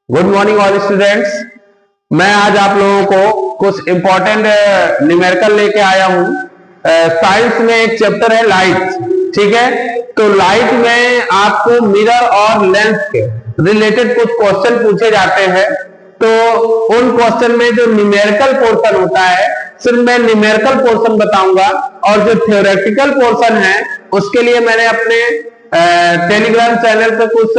Good morning all students. मैं आज आप लोगों को कुछ इंपॉर्टेंट न्यूमेरिकल लेके आया हूँ। साइंस में एक चैप्टर है लाइट, ठीक है। तो लाइट में आपको मिरर और लेंस के रिलेटेड कुछ क्वेश्चन पूछे जाते हैं। तो उन क्वेश्चन में जो न्यूमेरिकल पोर्शन होता है सिर्फ मैं न्यूमेरिकल पोर्शन बताऊंगा, और जो थ्योरेटिकल पोर्शन है उसके लिए मैंने अपने टेलीग्राम चैनल पे कुछ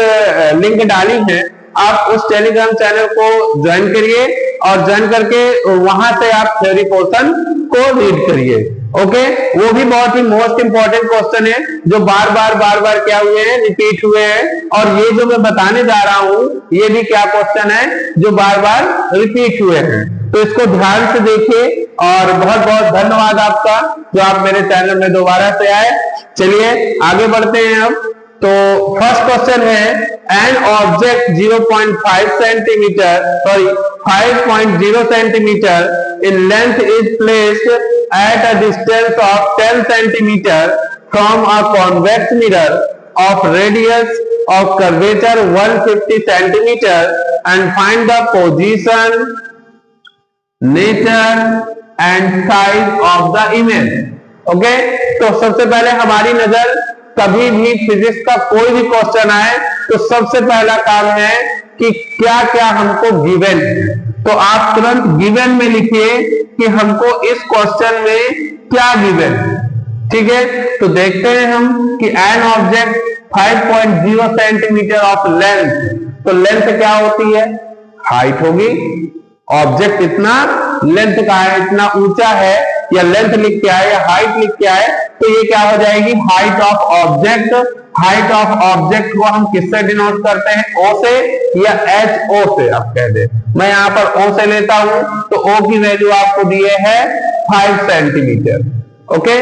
लिंक डाली है। आप उस टेलीग्राम चैनल को ज्वाइन करिए और ज्वाइन करके वहां से आप थ्योरी पोर्शन को रीड करिए। ओके, वो भी बहुत ही मोस्ट इंपॉर्टेंट क्वेश्चन है जो बार बार क्या हुए हैं, रिपीट हुए हैं। और ये जो मैं बताने जा रहा हूं ये भी क्या क्वेश्चन है जो बार बार रिपीट हुए हैं। तो इसको ध्यान से देखिए और बहुत बहुत धन्यवाद आपका जो आप मेरे चैनल में दोबारा से आए। चलिए आगे बढ़ते हैं अब। तो फर्स्ट क्वेश्चन है, an object 0.5 centimetre 5.0 centimetre in length is placed at a distance of 10 centimetre from a convex mirror of radius of curvature 150 centimetre and find the position, nature and size of the image. Okay, तो सबसे पहले हमारी नजर कभी भी physics का कोई भी क्वेश्चन आए तो सबसे पहला काम है कि क्या क्या हमको गिवन है। तो आप तुरंत गिवन में लिखिए कि हमको इस क्वेश्चन में क्या गिवन है, ठीक है। तो देखते हैं हम कि an object 5.0 centimetre of length, तो लेंथ क्या होती है, हाइट होगी। ऑब्जेक्ट इतना लेंथ का है, इतना ऊंचा है, या लेंथ लिख के आए या हाइट लिख के आए तो ये क्या हो जाएगी, height of object. Height of object को हम किससे डिनोट करते हैं, ओ से या एच ओ से आप कह दे। मैं यहां पर ओ से लेता हूं तो ओ की वैल्यू आपको दिए है 5 centimetre. Okay,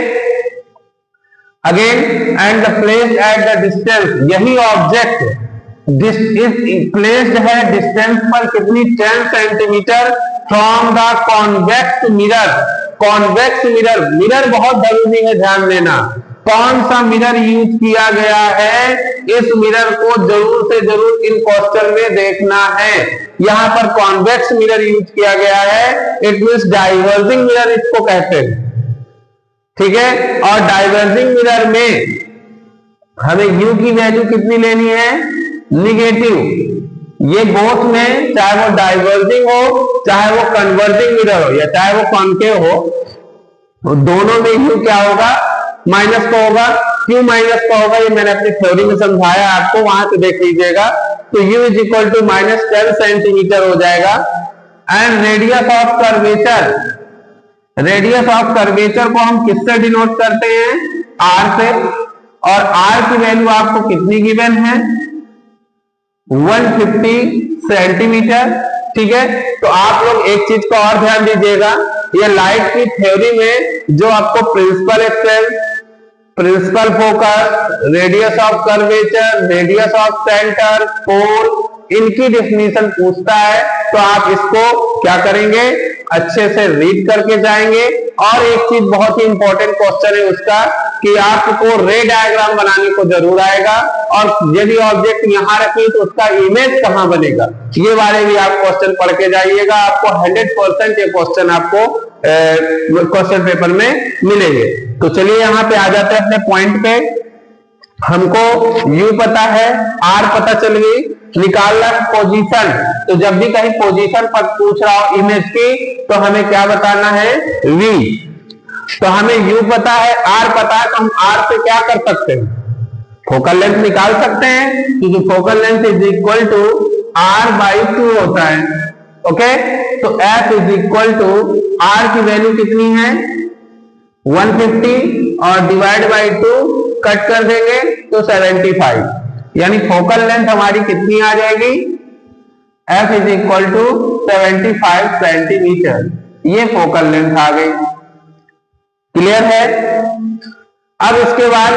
again and the place at the distance, यही ऑब्जेक्ट प्लेस्ड है डिस्टेंस पर कितनी, 10 centimetre from the convex mirror. Convex mirror, mirror बहुत जरूरी है ध्यान देना। कौन सा मिरर यूज किया गया है, इस मिरर को जरूर से जरूर इन क्वेश्चन में देखना है। यहां पर कॉन्वेक्स मिरर यूज किया गया है, इट मींस डाइवर्जिंग मिरर इसको कहते हैं, ठीक है। और डाइवर्जिंग मिरर में हमें यू की वैल्यू कितनी लेनी है, निगेटिव। ये बोथ में चाहे वो डाइवर्जिंग हो, चाहे वो कन्वर्जिंग मिरर हो, या चाहे वो कॉन्केव हो, तो दोनों में यू क्या होगा, माइनस का होगा। क्यों माइनस का होगा ये मैंने अपनी थ्योरी में समझाया आपको, वहां से देख लीजिएगा। तो u is equal to -10 centimetre हो जाएगा। And radius of curvature, radius of curvature को हम किससे डिनोट करते हैं, r से। और r की वैल्यू आपको कितनी गिवन है, 150 सेंटीमीटर, ठीक है। तो आप लोग एक चीज को और ध्यान दीजिएगा, ये लाइट की थ्योरी में जो आपको principal axis, principal focus, radius of curvature, radius of centre, pole, इनकी डेफिनेशन पूछता है तो आप इसको क्या करेंगे, अच्छे से रीड करके जाएंगे। और एक चीज बहुत ही इंपॉर्टेंट क्वेश्चन है उसका कि आपको रे डायग्राम बनाने को जरूर आएगा, और यदि ऑब्जेक्ट यहां रखें तो उसका इमेज कहां बनेगा, ये वाले भी आप क्वेश्चन पढ़ के जाइएगा। आपको 100% ये क्वेश्चन आपको क्वेश्चन पेपर में मिलेंगे। तो चलिए यहाँ पे आ जाते हैं अपने पॉइंट पे। हमको u पता है, r पता चल गई, निकालना पोजीशन। तो जब भी कहीं पोजीशन पर पूछ रहा हो इमेज की तो हमें क्या बताना है, v। तो हमें u पता है, r पता है, तो हम r से क्या कर सकते हैं, फोकल लेंथ निकाल सकते हैं, क्योंकि focal length is equal to r/2 होता है। ओके, तो f is equal to r की वैल्यू कितनी है, 150, और डिवाइड बाई 2 कट कर देंगे तो 75, यानी फोकल लेंथ हमारी कितनी आ जाएगी, f is equal to 75 centimetre. ये फोकल लेंथ आ गई, क्लियर है। अब इसके बाद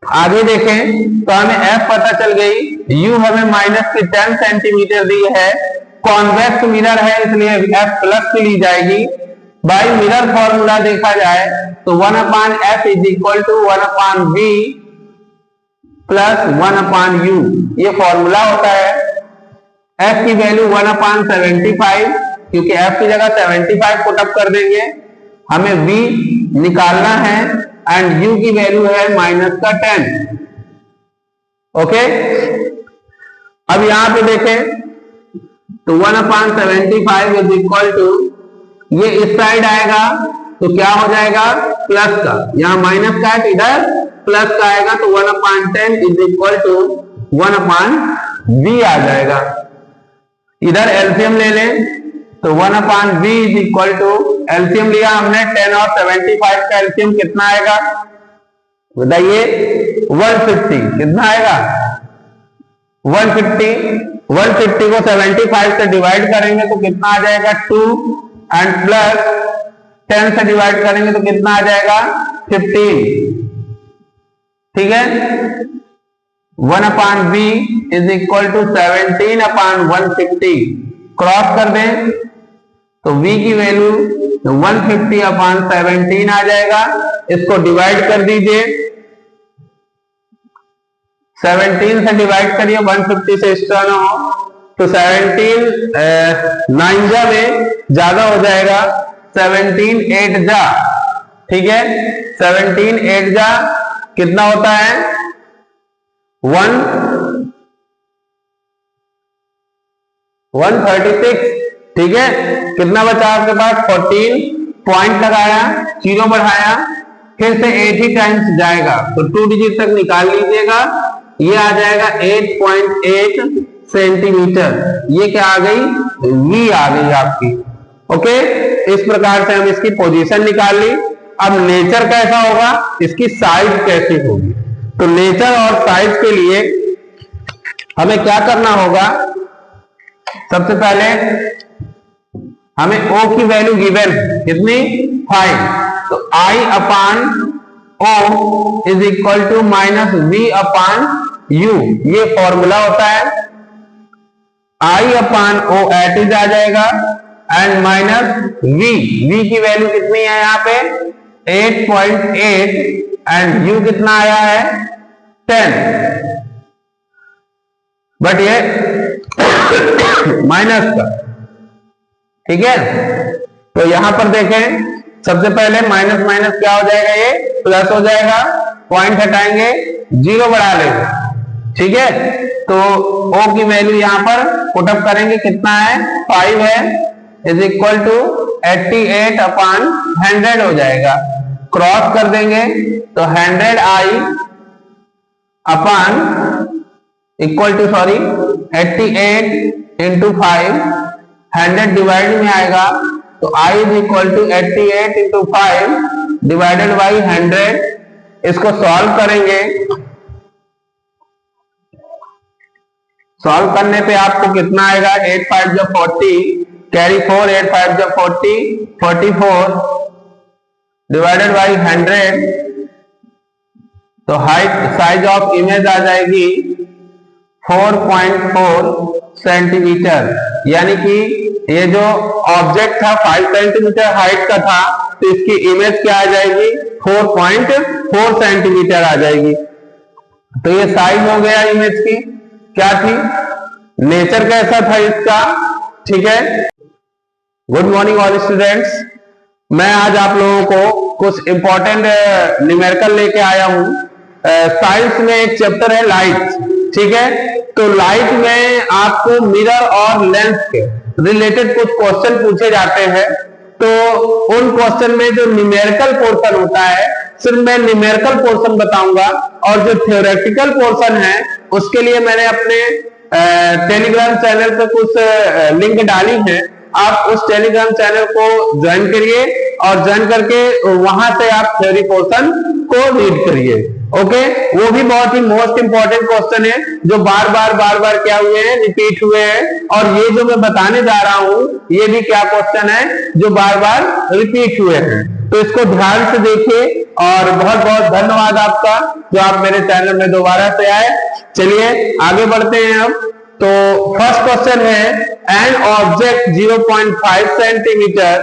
आगे देखें तो हमें f पता चल गई, u हमें -10 सेंटीमीटर दी है, कॉन्वेक्स मिरर है इसलिए f प्लस की ली जाएगी। बाई मिरर फॉर्मूला देखा जाए तो 1/f is equal to 1/v plus 1/u, ये फॉर्मूला होता है। f की वैल्यू 1/75, क्योंकि f की जगह 75 पुटअप कर देंगे, हमें v निकालना है एंड u की वैल्यू है -10। ओके, अब यहां पे देखें तो 1/75 इज इक्वल टू, ये इस साइड आएगा तो क्या हो जाएगा प्लस का, यहां माइनस का है इधर प्लस का आएगा, तो 1/10 इज इक्वल टू 1/v आ जाएगा। इधर एलसीएम ले लें तो 1/v is equal to, LCM लिया हमने 10 और 75 का एलसीएम कितना आएगा बताइए, 150। कितना आएगा 150 को 75 से डिवाइड करेंगे तो कितना आ जाएगा 2, एंड प्लस 10 से डिवाइड करेंगे तो कितना आ जाएगा 15। ठीक है, 1/v is equal to 17/150। Cross कर दें तो v की वैल्यू 150/17 आ जाएगा। इसको डिवाइड कर दीजिए, 17 से डिवाइड करिए, 150 से एक्स्ट्रा ना हो तो 17 9 जा में ज्यादा हो जाएगा, 17 8 जा। ठीक है, 17 8 जा कितना होता है 136। ठीक है, कितना बचा आपके पास 14, पॉइंट लगाया, जीरो बढ़ाया, फिर से 80 टाइम्स जाएगा तो 2 डिजिट तक निकाल लीजिएगा, ये आ जाएगा 8.8 सेंटीमीटर। ये क्या आ गई v आ गई आपकी। ओके, इस प्रकार से हम इसकी पोजीशन निकाल ली। अब नेचर कैसा होगा, इसकी साइज कैसी होगी, तो नेचर और साइज के लिए हमें क्या करना होगा, सबसे पहले हमें O की वैल्यू गिवन कितनी 5, तो I/O is equal to -v/u, ये फॉर्मूला होता है। I/O एट इज आ जाएगा एंड माइनस v की वैल्यू कितनी है यहाँ पे 8.8 एंड u कितना आया है 10, बट ये माइनस का। ठीक है, तो यहां पर देखें, सबसे पहले माइनस माइनस क्या हो जाएगा, ये प्लस हो जाएगा, पॉइंट हटाएंगे, जीरो बढ़ा लेंगे। ठीक है, तो O की वैल्यू यहां पर पुटअप करेंगे, कितना है 5 है, इज इक्वल टू 88/100 हो जाएगा। क्रॉस कर देंगे तो 100i upon equal to 88 into 5, 100 divide में आएगा तो i is equal to 88 into 5 divided by 100। इसको सॉल्व करेंगे, सॉल्व करने पे आपको कितना आएगा 8 5 जो 40, कैरी 4, 8 5 जो 40, 44 डिवाइडेड बाई 100, तो हाइट साइज ऑफ इमेज आ जाएगी 4.4 सेंटीमीटर, यानी कि ये जो ऑब्जेक्ट था 5 सेंटीमीटर हाइट का था, तो इसकी इमेज क्या आ जाएगी 4.4 सेंटीमीटर आ जाएगी। तो ये साइज हो गया इमेज की, क्या थी, नेचर कैसा था इसका। ठीक है, गुड मॉर्निंग ऑल स्टूडेंट्स, मैं आज आप लोगों को कुछ इंपॉर्टेंट न्यूमेरिकल लेके आया हूं। साइंस में एक चैप्टर है लाइट। ठीक है, तो लाइट में आपको मिरर और लेंस के रिलेटेड कुछ क्वेश्चन पूछे जाते हैं, तो उन क्वेश्चन में जो न्यूमेरिकल पोर्शन होता है सिर्फ मैं न्यूमेरिकल पोर्शन बताऊंगा, और जो थ्योरेटिकल पोर्शन है उसके लिए मैंने अपने टेलीग्राम चैनल पे कुछ लिंक डाली है, आप उस टेलीग्राम चैनल को ज्वाइन करिए और ज्वाइन करके वहां से आप थ्योरी पोर्शन को रीड करिए। ओके, वो भी बहुत ही मोस्ट इंपॉर्टेंट क्वेश्चन है जो बार बार क्या हुए हैं, रिपीट हुए हैं, और ये जो मैं बताने जा रहा हूं ये भी क्या क्वेश्चन है जो बार बार रिपीट हुए हैं। तो इसको ध्यान से देखिए, और बहुत बहुत धन्यवाद आपका जो आप मेरे चैनल में दोबारा से आए। चलिए आगे बढ़ते हैं अब। तो फर्स्ट क्वेश्चन है, an object 0.5 centimetre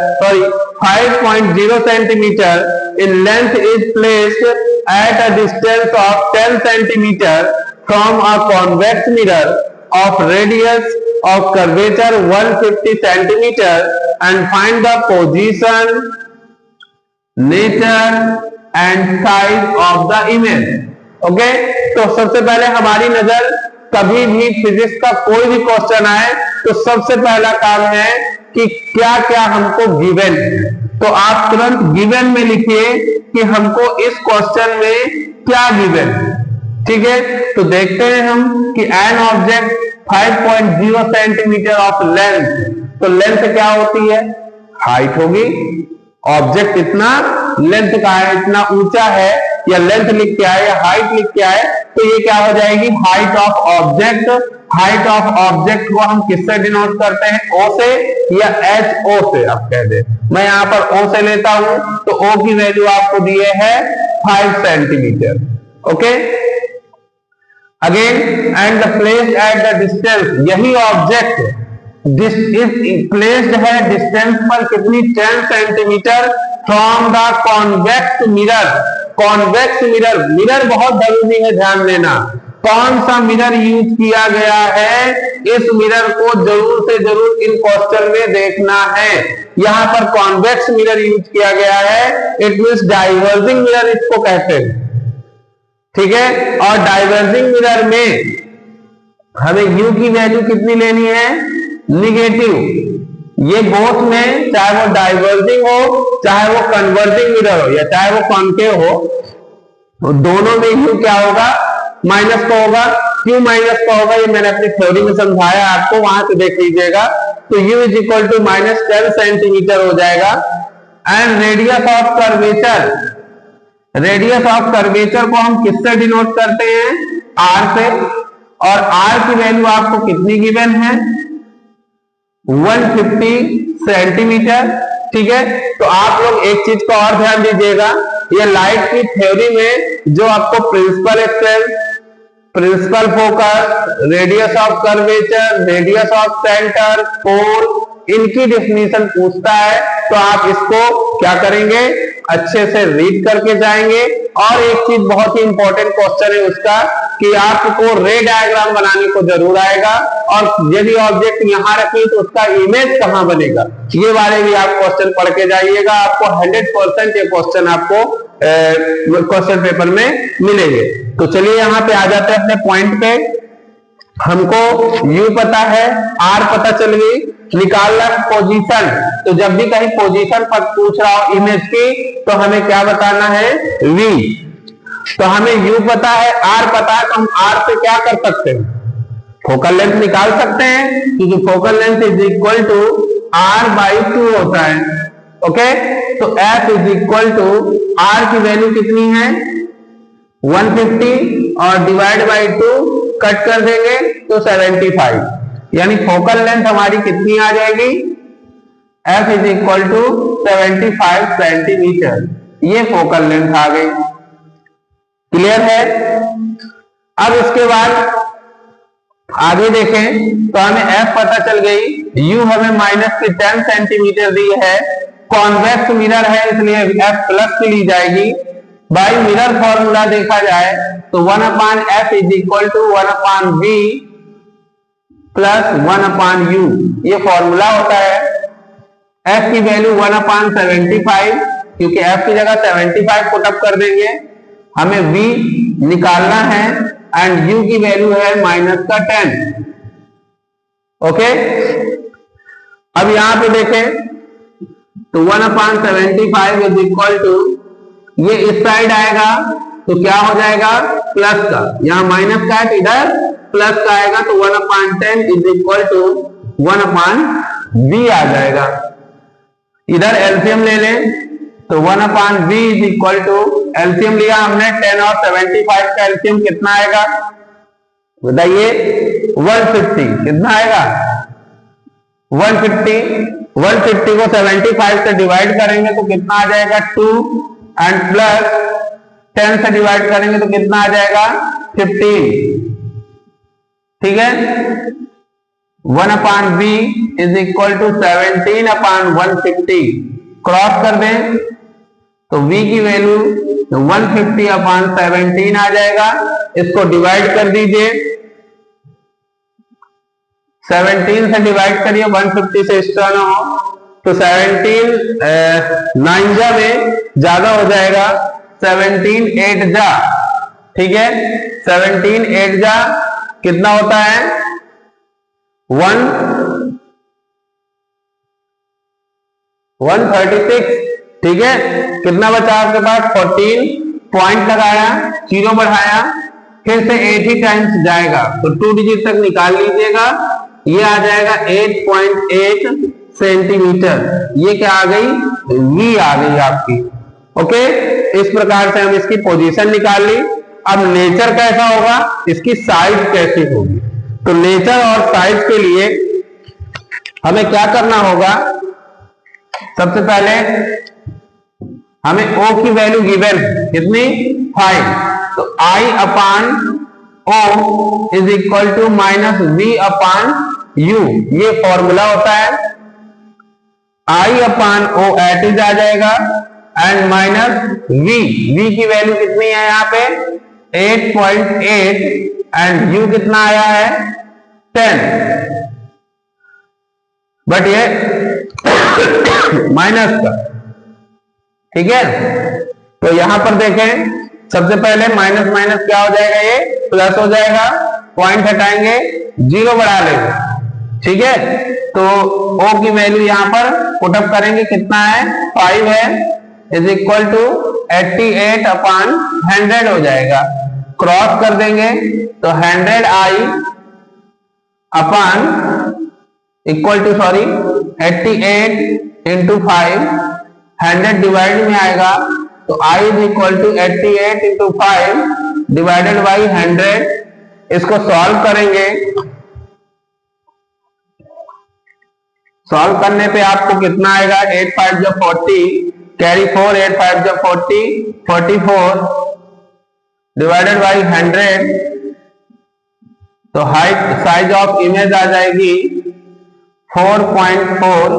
5.0 centimetre in length is placed at a distance of 10 centimetre from a convex mirror of radius of curvature 150 centimeter and find the position, nature and size of the image. Okay, तो सबसे पहले हमारी नजर, कभी भी physics का कोई भी क्वेश्चन आए तो सबसे पहला काम है कि क्या क्या हमको गिवन है। तो आप तुरंत गिवन में लिखिए कि हमको इस क्वेश्चन में क्या गिवन है। ठीक है, तो देखते हैं हम कि an object 5.0 centimetre of length, तो लेंथ क्या होती है, हाइट होगी। ऑब्जेक्ट इतना लेंथ का है, इतना ऊंचा है, या लेंथ लिख के आए या हाइट लिख के आए, तो ये क्या हो जाएगी, height of object. Height of object को हम किससे डिनोट करते हैं, ओ से या एच ओ से। आप कह दे, मैं यहां पर ओ से लेता हूं, तो ओ की वैल्यू आपको दिए है 5 centimetre. Okay, again and the place at the distance, यही ऑब्जेक्ट इज प्लेस्ड है डिस्टेंस पर कितनी, 10 centimetre from the convex mirror. Convex mirror, mirror बहुत जरूरी है ध्यान देना, कौन सा मिरर यूज किया गया है, इस मिरर को जरूर से जरूर इन क्वेश्चन में देखना है। यहां पर कॉन्वेक्स मिरर यूज किया गया है, इट मींस डाइवर्जिंग मिरर इसको कहते हैं। ठीक है, और डाइवर्जिंग मिरर में हमें यू की वैल्यू कितनी लेनी है, निगेटिव। ये बोथ में, चाहे वो डाइवर्जिंग हो, चाहे वो कन्वर्जिंग मिरर हो, या चाहे वो कॉन्केव हो, तो दोनों में यू क्या होगा, माइनस का होगा। क्यों माइनस का होगा, ये मैंने अपनी थ्योरी में समझाया आपको, वहां से देख लीजिएगा। तो u is equal to -10 centimetre हो जाएगा। And radius of curvature, radius of curvature को हम किससे डिनोट करते हैं, r से, और r की वैल्यू आपको कितनी गिवन है, 150 सेंटीमीटर। ठीक है, तो आप लोग एक चीज का और ध्यान दीजिएगा, ये लाइट की थ्योरी में जो आपको principal axis, principal focus, radius of curvature, radius of centre, pole, इनकी डेफिनेशन पूछता है, तो आप इसको क्या करेंगे, अच्छे से रीड करके जाएंगे। और एक चीज बहुत ही इंपॉर्टेंट क्वेश्चन है उसका, कि आपको रे डायग्राम बनाने को जरूर आएगा, और यदि ऑब्जेक्ट यहां रखें तो उसका इमेज कहां बनेगा, ये वाले भी आप क्वेश्चन पढ़ के जाइएगा। आपको 100% ये क्वेश्चन आपको क्वेश्चन पेपर में मिलेंगे। तो चलिए यहाँ पे आ जाते हैं अपने पॉइंट पे। हमको u पता है, r पता चल गई, निकालना पोजीशन। तो जब भी कहीं पोजीशन पर पूछ रहा हो इमेज की, तो हमें क्या बताना है, v। तो हमें u पता है, r पता है, तो हम r से क्या कर सकते हैं, फोकल लेंथ निकाल सकते हैं, क्योंकि focal length is equal to r/2 होता है। ओके, तो f is equal to r की वैल्यू कितनी है, 150, और डिवाइड बाई 2 कट कर देंगे तो 75, यानी फोकल लेंथ हमारी कितनी आ जाएगी, f is equal to 75 centimetre. ये फोकल लेंथ आ गई। क्लियर है। अब इसके बाद आगे देखें तो हमें f पता चल गई, u हमें -10 सेंटीमीटर दी है, कॉन्वेक्स मिरर है इसलिए f प्लस की ली जाएगी। बाई मिरर फॉर्मूला देखा जाए तो 1/f is equal to 1/v plus 1/u, ये फॉर्मूला होता है। f की वैल्यू 1/75, क्योंकि f की जगह 75 पुटअप कर देंगे, हमें v निकालना है, एंड u की वैल्यू है -10। ओके, अब यहां पे देखें तो 1/75 इज इक्वल टू, ये इस साइड आएगा तो क्या हो जाएगा, प्लस का, यहाँ माइनस का है, इधर प्लस का आएगा, तो 1/10 इज इक्वल टू 1/v आ जाएगा। इधर एलसीएम ले लें तो 1/v is equal to, LCM लिया हमने 10 और 75 का एलसीएम कितना आएगा बताइए, 150। कितना आएगा 150। 150 को 75 से डिवाइड करेंगे तो कितना आ जाएगा 2, एंड प्लस 10 से डिवाइड करेंगे तो कितना आ जाएगा 15। ठीक है, 1/v is equal to 17/150। Cross कर दें तो v की वैल्यू 150/17 आ जाएगा। इसको डिवाइड कर दीजिए, 17 से डिवाइड करिए, 150 से एक्स्ट्रा ना हो, तो 17 9 जा में ज्यादा हो जाएगा, 17 8 जा, ठीक है, 17 8 जा कितना होता है 136, ठीक है। कितना बचा आपके पास 14, पॉइंट लगाया, जीरो बढ़ाया, फिर से 80 टाइम्स जाएगा तो 2 डिजिट तक निकाल लीजिएगा, ये आ जाएगा 8.8 सेंटीमीटर। ये क्या आ गई, वी आ गई आपकी। ओके, इस प्रकार से हम इसकी पोजीशन निकाल ली। अब नेचर कैसा होगा, इसकी साइज कैसी होगी, तो नेचर और साइज के लिए हमें क्या करना होगा, सबसे पहले हमें O की वैल्यू गिवन है कितनी 5, तो I upon O is equal to minus V upon U, ये फॉर्मूला होता है। I अपान O एट इज आ जाएगा एंड माइनस V की वैल्यू कितनी है यहाँ पे 8.8 एंड U कितना आया है 10, बट ये माइनस का, ठीक है। तो यहां पर देखें, सबसे पहले माइनस माइनस क्या हो जाएगा, ये प्लस हो जाएगा, पॉइंट हटाएंगे, जीरो बढ़ा लेंगे, ठीक है। तो O की वैल्यू यहां पर पुटअप करेंगे, कितना है 5 है, इज इक्वल टू 88 अपान 100 हो जाएगा, क्रॉस कर देंगे तो 100I upon equal to 88 into 5, 100 divide में आएगा तो I is equal to 88 into 5 divided by 100। इसको सॉल्व करेंगे, सॉल्व करने पे आपको कितना आएगा 8 5 जब 40, कैरी 4, 8 5 जब 40, 44 डिवाइडेड बाई 100, तो हाइट साइज ऑफ इमेज आ जाएगी 4.4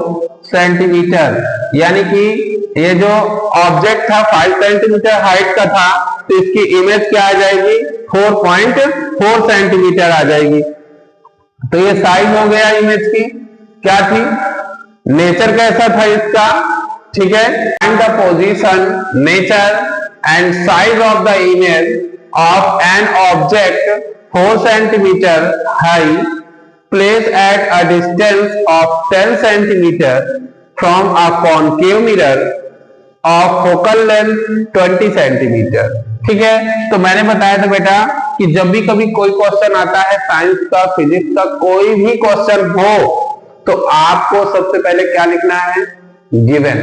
सेंटीमीटर, यानी कि ये जो ऑब्जेक्ट था 5 सेंटीमीटर हाइट का था, तो इसकी इमेज क्या आ जाएगी 4.4 सेंटीमीटर आ जाएगी। तो ये साइज हो गया इमेज की, क्या थी, नेचर कैसा था इसका, ठीक है। Find the position, nature and size of the image of an object 4 centimetre high placed at a distance of 10 centimeter from a concave mirror of focal length 20 centimeter, ठीक है। तो मैंने बताया था बेटा कि जब भी कभी कोई क्वेश्चन आता है साइंस का, फिजिक्स का, कोई भी क्वेश्चन हो, तो आपको सबसे पहले क्या लिखना है, गिवन।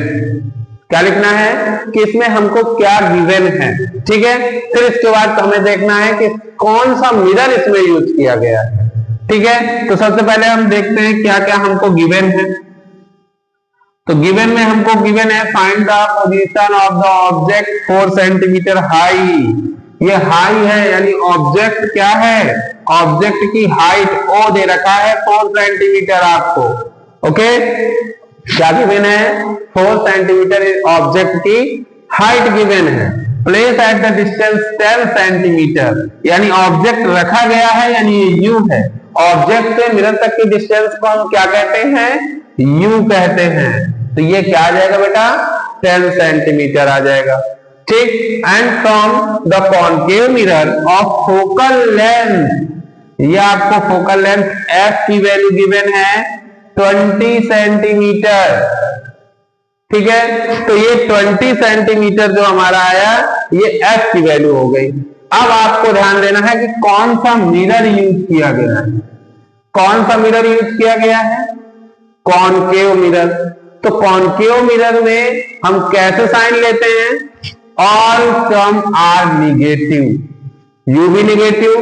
क्या लिखना है कि इसमें हमको क्या गिवन है, ठीक है। फिर इसके बाद हमें देखना है कि कौन सा मिरर इसमें यूज किया गया है, ठीक है। तो सबसे पहले हम देखते हैं क्या क्या हमको गिवन है। तो गिवन में हमको गिवन है find the position of the object 4 centimetre high, ये हाई है, यानी ऑब्जेक्ट क्या है, ऑब्जेक्ट की हाइट O दे रखा है 4 सेंटीमीटर आपको, ओके। क्या गिवन है 4 सेंटीमीटर ऑब्जेक्ट की हाइट गिवन है। Place at the distance 10 centimetre, यानी ऑब्जेक्ट रखा गया है, यानी ये U है, ऑब्जेक्ट से मिरर तक की डिस्टेंस को हम क्या कहते हैं, U कहते हैं। तो ये क्या आ जाएगा बेटा 10 सेंटीमीटर आ जाएगा, ठीक। And from the concave mirror of focal length, ये आपको फोकल लेंथ F की वैल्यू गिवन है 20 सेंटीमीटर, ठीक है। तो ये 20 सेंटीमीटर जो हमारा आया, ये F की वैल्यू हो गई। अब आपको ध्यान देना है कि कौन सा मिरर यूज किया गया है, कौन सा मिरर यूज किया गया है, कॉनकेव मिरर। तो कॉनकेव मिरर में हम कैसे साइन लेते हैं, all some are negative, U भी निगेटिव,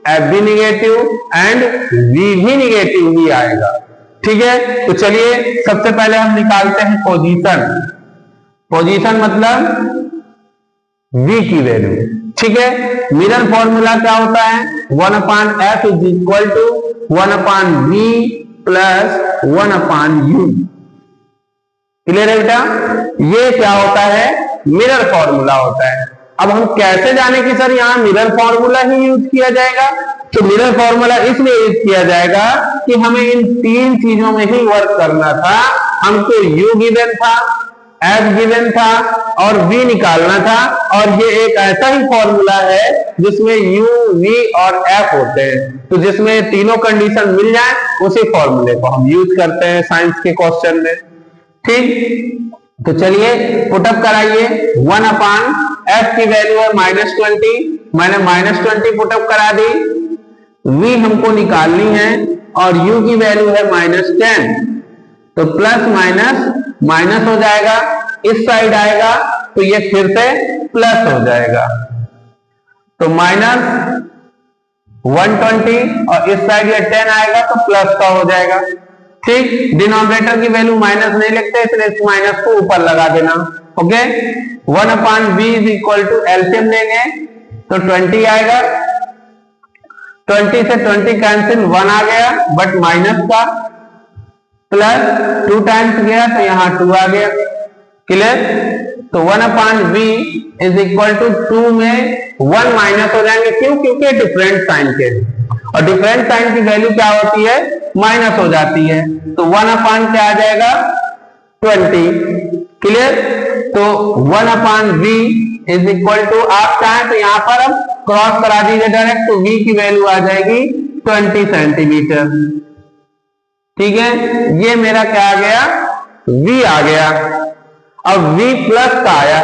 F भी निगेटिव एंड V भी निगेटिव ही आएगा, ठीक है। तो चलिए सबसे पहले हम निकालते हैं पोजीशन। पोजीशन मतलब V की वैल्यू, ठीक है। मिरर फॉर्मूला क्या होता है 1/f is equal to 1/v plus 1/u, clear है बेटा। ये क्या होता है, मिरर फॉर्मूला होता है। अब हम कैसे जाने कि सर यहाँ मिरर फॉर्मूला ही यूज किया जाएगा? तो मिरर फॉर्मूला इसलिए यूज किया जाएगा कि हमें इन तीन चीजों में ही वर्क करना था। हमको u गिवन था, f गिवन था और v निकालना था, और ये एक ऐसा ही फॉर्मूला है जिसमें u, v और f होते हैं। तो जिसमें तीनों कंडीशन मिल जाए उसी फॉर्मूले को हम यूज करते हैं साइंस के क्वेश्चन में। ठीक, तो चलिए पुटअप कराइए। 1/f की वैल्यू है -20, मैंने -20 पुटअप करा दी। v हमको निकालनी है और u की वैल्यू है -10, तो प्लस माइनस माइनस हो जाएगा, इस साइड आएगा तो ये फिर से प्लस हो जाएगा, तो -120 और इस साइड ये 10 आएगा तो प्लस का हो जाएगा। ठीक, डिनोमिनेटर की वैल्यू माइनस नहीं लिखते इसलिए इस माइनस को ऊपर लगा देना। Okay, 1/v is equal to LCM लेंगे तो 20 आएगा, 20 से 20 कैंसिल, 1 आ गया बट माइनस का, प्लस 2 टाइम्स गया तो यहाँ 2 आ गया। क्लियर? तो 1/v इज इक्वल टू 2 में 1 माइनस हो जाएंगे। क्यों? क्योंकि डिफरेंट साइन के, और डिफरेंट साइन की वैल्यू क्या होती है? माइनस हो जाती है। तो 1/, क्या आ जाएगा? 20। क्लियर? तो 1/v इज इक्वल टू, आप चाहें तो यहां पर अब क्रॉस करा दीजिए डायरेक्ट, तो v की वैल्यू आ जाएगी 20 सेंटीमीटर। ठीक है, ये मेरा क्या आ गया? v आ गया। अब v प्लस का आया,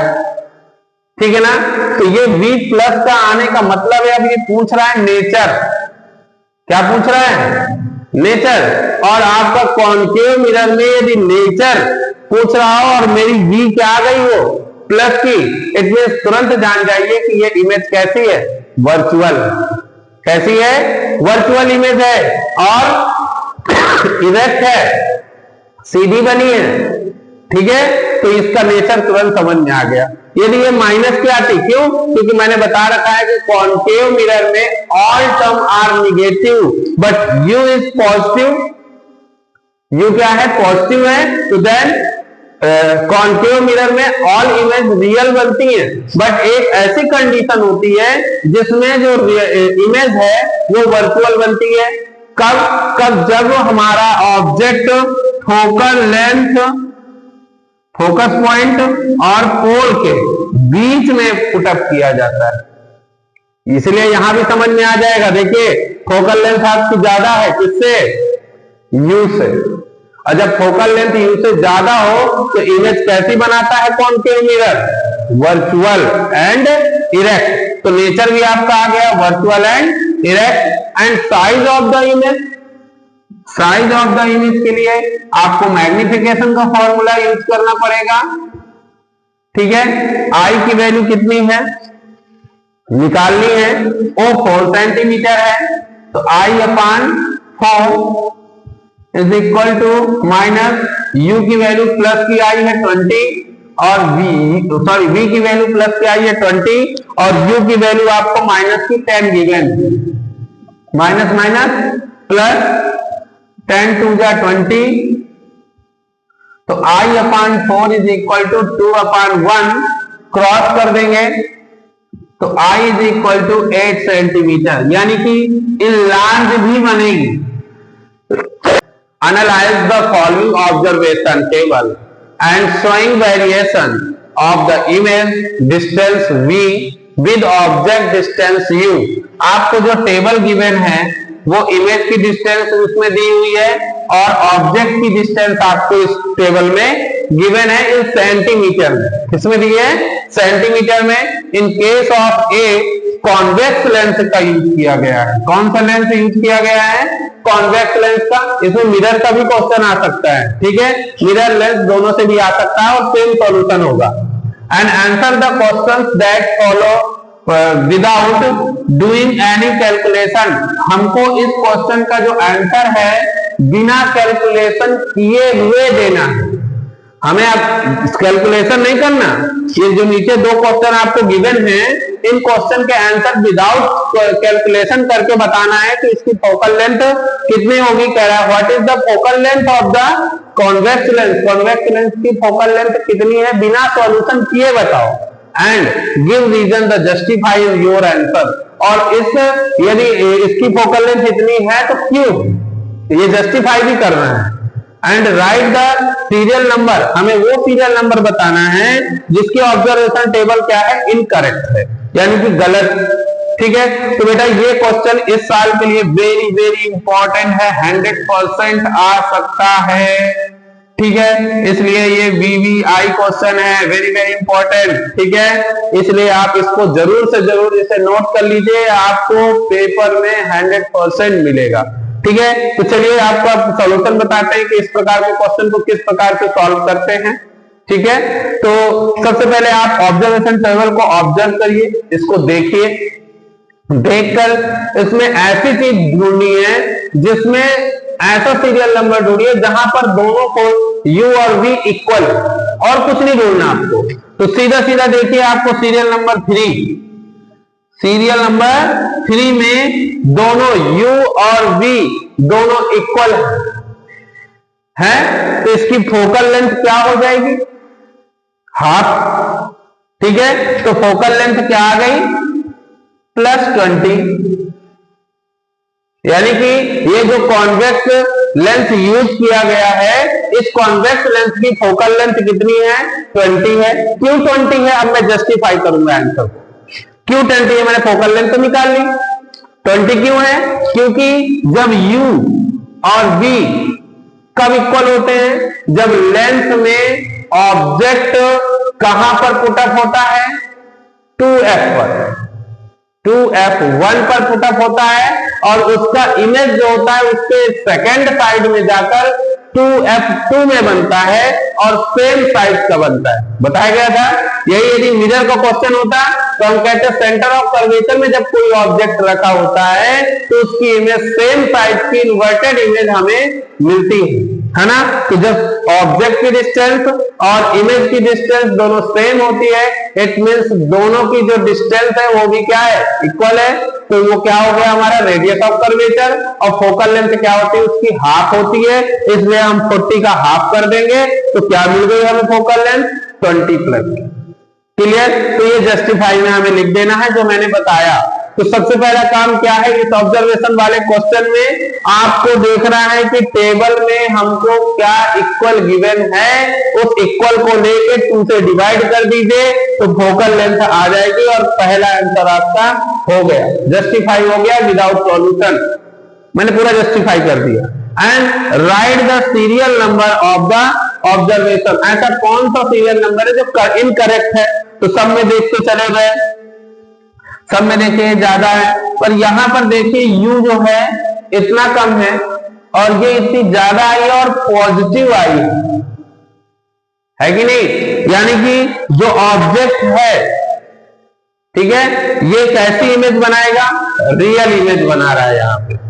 ठीक है ना? तो ये v प्लस का आने का मतलब है, अब ये पूछ रहा है नेचर। क्या पूछ रहा है? नेचर। और आपका कॉनकेव मिरर में यदि नेचर पूछ रहा हो और मेरी v क्या आ गई हो? प्लस की, इट मींस तुरंत जान जाइए कि ये इमेज कैसी है? वर्चुअल। कैसी है? वर्चुअल इमेज है और इरेक्ट है, सीधी बनी है। ठीक है, तो इसका नेचर तुरंत समझ में आ गया। यदि ये माइनस की आती, क्यों? क्योंकि मैंने बता रखा है कि कॉनकेव मिरर में all term are negative but u is positive. u क्या है? पॉजिटिव है। तो देन कॉनकेव मिरर में ऑल इमेज रियल बनती है, बट एक ऐसी कंडीशन होती है जिसमें जो इमेज है वो वर्चुअल बनती है। कब? जब हमारा object focal length, focus point और पोल के बीच में पुटअप किया जाता है। इसलिए यहां भी समझ में आ जाएगा। देखिए, फोकल लेंथ आपकी ज्यादा है, किससे? u से। और जब फोकल लेंथ u से ज्यादा हो तो इमेज कैसी बनाता है concave mirror? Virtual and erect. तो नेचर भी आपका आ गया, virtual and erect. And size of the image, size of the image के लिए आपको मैग्निफिकेशन का फॉर्मूला यूज करना पड़ेगा। ठीक है, I की वैल्यू कितनी है? निकालनी है। O 4 सेंटीमीटर है, तो I/4 is equal to minus u की वैल्यू प्लस की आई है 20 और v की वैल्यू प्लस की आई है 20 और u की वैल्यू आपको माइनस की 10 गिवन। माइनस माइनस प्लस 10 2 जा 20, तो I/4 is equal to 2/1, cross कर देंगे तो I is equal to 8 centimetre, यानी कि इनलार्ज भी बनेगी। Analyze the following observation table and showing variation of the image distance v with object distance u। आपको जो टेबल गिवन है वो इमेज की डिस्टेंस उसमें दी हुई है और ऑब्जेक्ट की डिस्टेंस आपको इस टेबल में गिवन है इन सेंटीमीटर में। किसमें दी है? सेंटीमीटर में। In case of a convex lens का यूज किया गया है। कौन सा लेंस यूज किया गया है? कॉन्वेक्स लेंस का। इसमें मिरर का भी क्वेश्चन आ सकता है। ठीक है, मिरर लेंस दोनों से भी आ सकता है और सेम सॉल्यूशन होगा। And answer the questions that follow without doing any calculation. हमको इस क्वेश्चन का जो आंसर है बिना कैलकुलेशन किए हुए देना है। हमें अब कैलकुलेशन नहीं करना। ये जो नीचे दो क्वेश्चन आपको गिवन है, इन क्वेश्चन के आंसर विदाउट कैलकुलेशन करके बताना है कि इसकी फोकल लेंथ कितनी होगी। कह रहा है what is the focal length of the convex lens. Convex lens की फोकल लेंथ कितनी है बिना सॉल्यूशन किए बताओ। And give reason the justify your answer. और इस यदि इसकी फोकल लेंथ इतनी है तो क्यों, ये जस्टिफाई भी करना है। And right the serial number, हमें वो सीरियल नंबर बताना है जिसकी ऑब्जर्वेशन टेबल क्या है, इनकरेक्ट है, यानी कि गलत। ठीक है, तो बेटा ये क्वेश्चन इस साल के लिए वेरी वेरी इंपॉर्टेंट है, 100% आ सकता है। ठीक है, इसलिए ये VVI क्वेश्चन है, वेरी वेरी इंपॉर्टेंट। ठीक है, इसलिए आप इसको जरूर से जरूर इसे नोट कर लीजिए, आपको पेपर में 100% मिलेगा। ठीक है, तो चलिए आपको आप सॉल्यूशन बताते हैं कि इस प्रकार के क्वेश्चन को किस प्रकार से सॉल्व करते हैं। ठीक है, तो सबसे पहले आप ऑब्जर्वेशन टेबल को ऑब्जर्व करिए, इसको देखिए, देखकर इसमें ऐसी चीज ढूंढनी है जिसमें ऐसा सीरियल नंबर ढूंढिए जहां पर दोनों को U और V इक्वल, और कुछ नहीं ढूंढना आपको। तो सीधा सीधा देखिए, आपको सीरियल नंबर 3 में दोनों U और V दोनों इक्वल है, तो इसकी फोकल लेंथ क्या हो जाएगी, हाफ। ठीक है, तो फोकल लेंथ क्या आ गई, +20, यानी कि ये जो कॉन्वेक्स लेंथ यूज किया गया है, इस कॉन्वेक्स लेंथ की फोकल लेंथ कितनी है, 20 है। क्यों 20 है, अब मैं जस्टिफाई करूंगा आंसर को। क्यों 20 है, मैंने फोकल लेंथ तो निकाल ली, 20 क्यों है, क्योंकि जब U और V कब इक्वल होते हैं, जब लेंथ में ऑब्जेक्ट कहां पर पुटअप होता है, 2F पर, 2F1 पर पुटअप होता है, और उसका इमेज जो होता है उसके सेकेंड साइड में जाकर 2F2 में बनता है, और सेम साइड का बनता है, बताया गया था। यही यदि मिरर का क्वेश्चन होता तो हम कहते हैं सेंटर ऑफ कर्वेचर में जब कोई ऑब्जेक्ट रखा होता है तो उसकी इमेज सेम साइड की इन्वर्टेड इमेज हमें मिलती है ना। तो जब ऑब्जेक्ट की डिस्टेंस और इमेज की डिस्टेंस दोनों सेम होती है, इट मींस दोनों की जो डिस्टेंस है वो भी क्या है, इक्वल है। तो वो क्या हो गया हमारा रेडियस ऑफ कर्वेचर, और फोकल लेंथ क्या होती है, उसकी हाफ होती है, इसलिए हम 40 का हाफ कर देंगे, तो क्या मिल गई हमें फोकल लेंथ, 20+। क्लियर, तो ये जस्टिफाई में हमें लिख देना है जो मैंने बताया। तो सबसे पहला काम क्या है, इस ऑब्जर्वेशन वाले क्वेश्चन में आपको देखना है कि टेबल में हमको क्या इक्वल गिवन है, उस इक्वल को लेके 2 से डिवाइड कर दीजिए तो फोकल लेंथ आ जाएगी, और पहला आंसर आपका हो गया, जस्टिफाई हो गया विदाउट सॉल्यूशन, मैंने पूरा जस्टिफाई कर दिया। And right the serial number of the observation, ऐसा कौन सा सीरियल नंबर है जो इनकरेक्ट है, तो सब में देखते चले गए, सब में देखिए ज्यादा है, पर यहां पर देखिए U जो है इतना कम है, और ये इतनी ज्यादा आई और पॉजिटिव आई है कि नहीं, यानी कि जो ऑब्जेक्ट है, ठीक है, ये कैसी इमेज बनाएगा, रियल इमेज बना रहा है यहाँ पे।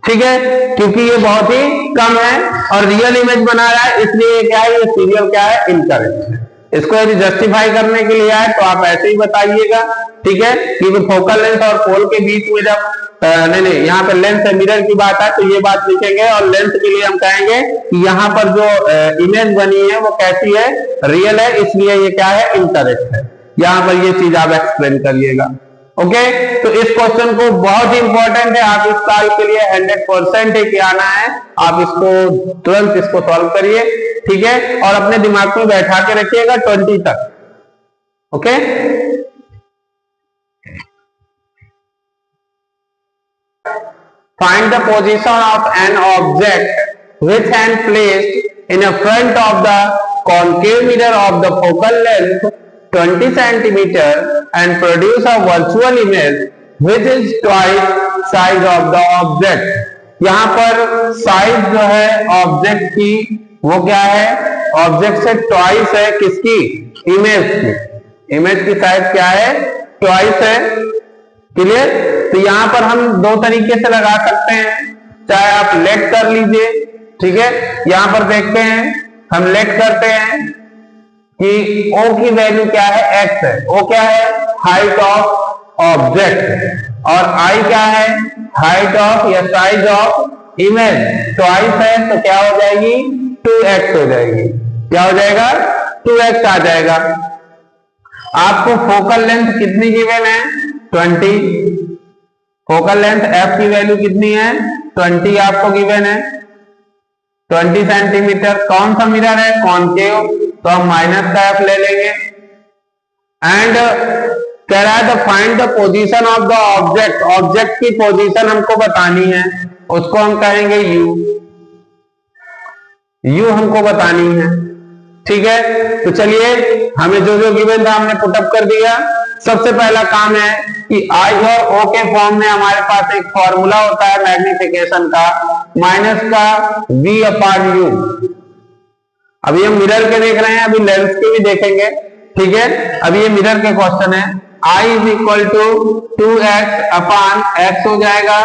ठीक है, क्योंकि ये बहुत ही कम है और रियल इमेज बना रहा है, इसलिए क्या है, ये सीरियल क्या है, इनकरेक्ट है। इसको यदि जस्टिफाई करने के लिए आए तो आप ऐसे ही बताइएगा। ठीक है, क्योंकि फोकल लेंथ और पोल के बीच में जब नहीं यहाँ पे लेंथ मिरर की बात है तो ये बात लिखेंगे, और लेंथ के लिए हम कहेंगे कि यहाँ पर जो इमेज बनी है वो कैसी है, रियल है, इसलिए ये क्या है, इनकरेक्ट है। यहाँ पर ये चीज आप एक्सप्लेन करिएगा। ओके, तो इस क्वेश्चन को बहुत ही इंपॉर्टेंट है, आप इस साल के लिए 100% ही आना है, आप इसको तुरंत इसको सॉल्व करिए। ठीक है, और अपने दिमाग में बैठा के रखिएगा 20 तक। Okay, find the position of an object which is placed in a front of the concave mirror of the focal length 20 centimeter and produce a virtual image which is twice size of the object। यहाँ पर size जो है object की वो क्या है, object से twice है, किसकी, इमेज की, इमेज की साइज क्या है, ट्वाइस है। क्लियर, तो यहाँ पर हम दो तरीके से लगा सकते हैं, चाहे आप लेट कर लीजिए। ठीक है, यहाँ पर देखते हैं, हम लेट करते हैं कि O की वैल्यू क्या है, x है, O क्या है, हाइट ऑफ ऑब्जेक्ट, और I क्या है, हाइट ऑफ या साइज ऑफ इमेज, ट्वाइस है, तो क्या हो जाएगी, 2x हो जाएगी। क्या हो जाएगा, 2x आ जाएगा। आपको फोकल लेंथ कितनी गिवन है? 20। फोकल लेंथ एफ की वैल्यू कितनी है? 20 आपको गिवन है, 20 सेंटीमीटर। कौन सा मिरर है? कॉनकेव, तो हम माइनस का एफ ले लेंगे। एंड कह रहा है find the position of the object, object की पोजीशन हमको बतानी है, उसको हम कहेंगे यू, यू हमको बतानी है। ठीक है, तो चलिए हमें जो जो गिवन था हमने पुटअप कर दिया। सबसे पहला काम है कि आई और ओ के फॉर्म में हमारे पास एक फॉर्मूला होता है मैग्निफिकेशन का, माइनस का v अपान यू। अभी हम मिरर के देख रहे हैं, अभी लेंस के भी देखेंगे। ठीक है, अभी ये मिरर के क्वेश्चन है। I is equal to 2x upon x हो जाएगा,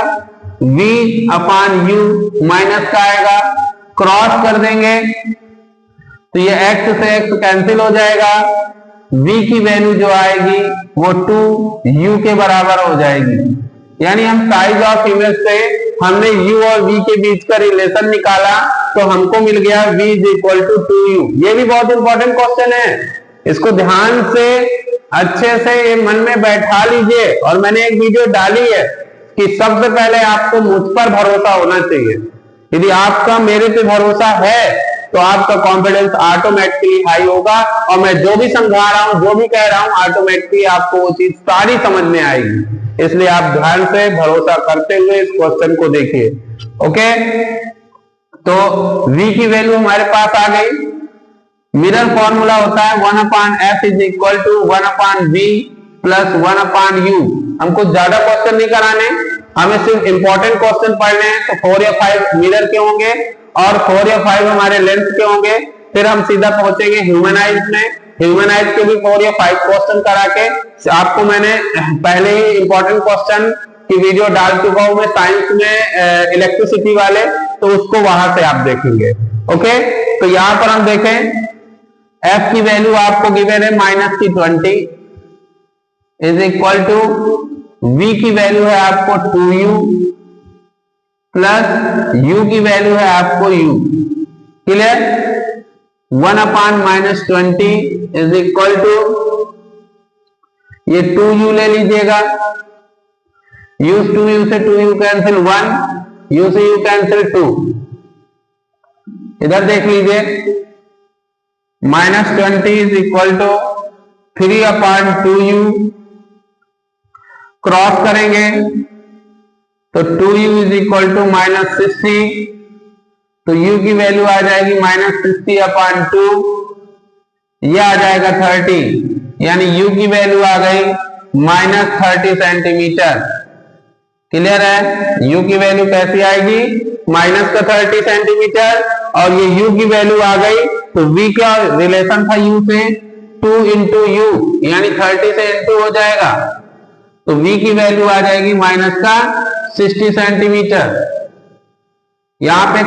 v अपान यू माइनस का आएगा, क्रॉस कर देंगे तो ये x से x कैंसिल हो जाएगा, v की वैल्यू जो आएगी वो 2u के बराबर हो जाएगी। यानी हम साइज ऑफ इमेज से हमने u और v के बीच का रिलेशन निकाला तो हमको मिल गया v is equal to 2u। ये भी बहुत इंपॉर्टेंट क्वेश्चन है, इसको ध्यान से अच्छे से ये मन में बैठा लीजिए। और मैंने एक वीडियो डाली है कि सबसे पहले आपको मुझ पर भरोसा होना चाहिए। यदि आपका मेरे पे भरोसा है तो आपका कॉन्फिडेंस ऑटोमेटिकली हाई होगा, और मैं जो भी समझा रहा हूं, जो भी कह रहा हूं, ऑटोमेटिकली आपको वो चीज सारी समझ में आएगी। इसलिए आप ध्यान से भरोसा करते हुए इस क्वेश्चन को देखिए। ओके, तो v की वैल्यू हमारे पास आ गई। मिरर फॉर्मूला होता है 1 upon F is equal to 1 upon V plus 1 upon यू। हमको ज्यादा क्वेश्चन नहीं कराने, हमें सिर्फ इंपॉर्टेंट क्वेश्चन पढ़ने हैं। तो 4 या 5 मिरर के होंगे और 4 या 5 हमारे लेंथ के होंगे। फिर हम सीधा पहुंचेंगे ह्यूमनाइज में। ह्यूमनाइज के भी 4 या 5 क्वेश्चन करा के आपको मैंने पहले ही इंपॉर्टेंट क्वेश्चन की वीडियो डाल चुका हूं मैं साइंस में, इलेक्ट्रिसिटी वाले, तो उसको वहां से आप देखेंगे। ओके, तो यहां पर हम देखें f की वैल्यू आपको गिवन है माइनस की 20 इज इक्वल टू v की वैल्यू है आपको 2u प्लस u की वैल्यू है आपको u। Clear? 1 upon minus 20 is equal to ये 2u ले लीजिएगा, u से 2u कैंसिल 1, u से u कैंसिल 2। इधर देख लीजिए minus 20 is equal to 3 upon 2u, cross करेंगे तो 2u is equal to minus 60, तो u की वैल्यू आ जाएगी माइनस 60 अपान 2, यह आ जाएगा 30, यानी u की वैल्यू आ गई माइनस 30 सेंटीमीटर। क्लियर है? u की वैल्यू कैसी आएगी? माइनस का 30 सेंटीमीटर, और ये u की वैल्यू आ गई तो v का रिलेशन था u से 2 इंटू यू, यानी 30 से इंटू हो जाएगा, तो v की वैल्यू आ जाएगी माइनस का 60 सेंटीमीटर। यहाँ पे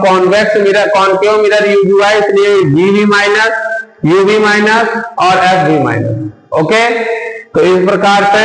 convex mirror, concave mirror use हुआ है, इसलिए v भी माइनस, u भी माइनस और f भी माइनस। ओके, तो इस प्रकार से